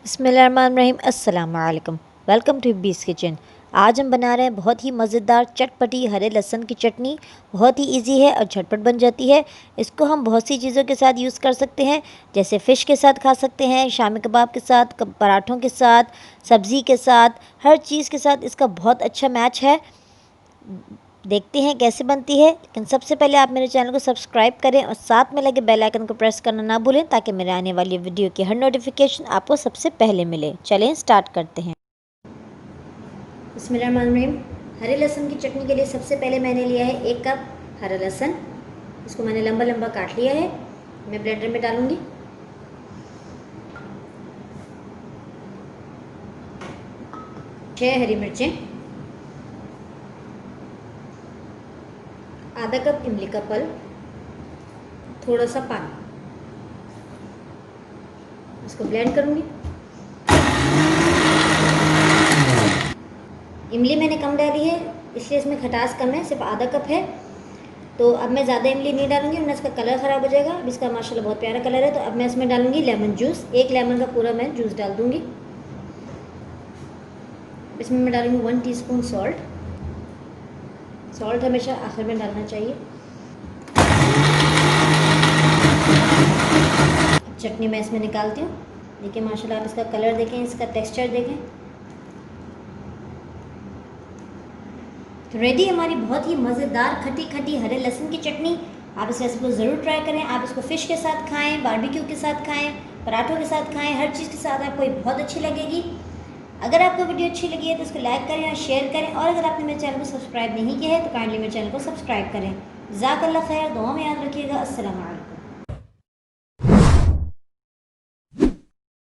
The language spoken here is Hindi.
बिस्मिल्लाहिर्रहमानिर्रहीम। अस्सलाम वालेकुम। वेलकम टू बीस किचन। आज हम बना रहे हैं बहुत ही मज़ेदार चटपटी हरे लहसुन की चटनी। बहुत ही इजी है और झटपट बन जाती है। इसको हम बहुत सी चीज़ों के साथ यूज़ कर सकते हैं, जैसे फ़िश के साथ खा सकते हैं, शामी कबाब के साथ, पराठों के साथ, सब्ज़ी के साथ, हर चीज़ के साथ इसका बहुत अच्छा मैच है। देखते हैं कैसे बनती है, लेकिन सबसे पहले आप मेरे चैनल को सब्सक्राइब करें और साथ में लगे बेल आइकन को प्रेस करना ना भूलें, ताकि मेरे आने वाली वीडियो की हर नोटिफिकेशन आपको सबसे पहले मिले। चलें स्टार्ट करते हैं। बिस्मिल्लाहिर्रहमानिर्रहीम। हरे लहसुन की चटनी के लिए सबसे पहले मैंने लिया है 1 कप हरा लहसुन। इसको मैंने लंबा लंबा काट लिया है। मैं ब्लेंडर में डालूंगी। 6 हरी मिर्चें, आधा कप इमली का पल्प, थोड़ा सा पानी। इसको ब्लेंड करूंगी। इमली मैंने कम डाली है, इसलिए इसमें खटास कम है, सिर्फ आधा कप है। तो अब मैं ज़्यादा इमली नहीं डालूंगी, वरना इसका कलर ख़राब हो जाएगा। अब इसका माशाल्लाह बहुत प्यारा कलर है। तो अब मैं इसमें डालूंगी लेमन जूस। 1 लेमन का पूरा मैं जूस डाल दूंगी। इसमें मैं डालूंगी 1 टीस्पून सॉल्ट। सॉल्ट हमेशा आखिर में डालना चाहिए। चटनी मैं इसमें निकालती हूँ। देखिए माशाल्लाह, आप इसका कलर देखें, इसका टेक्सचर देखें। तो रेडी हमारी बहुत ही मज़ेदार खट्टी खट्टी हरे लहसुन की चटनी। आप इस रेसिपी को ज़रूर ट्राई करें। आप इसको फ़िश के साथ खाएं, बारबेक्यू के साथ खाएं, पराठों के साथ खाएं, हर चीज़ के साथ आपको ये बहुत अच्छी लगेगी। अगर आपको वीडियो अच्छी लगी है तो इसको लाइक करें और शेयर करें, और अगर आपने मेरे चैनल को सब्सक्राइब नहीं किया है तो काइंडली मेरे चैनल को सब्सक्राइब करें। जज़ाकल्लाह खैर। दुआ में याद रखिएगा। अस्सलाम वालेकुम।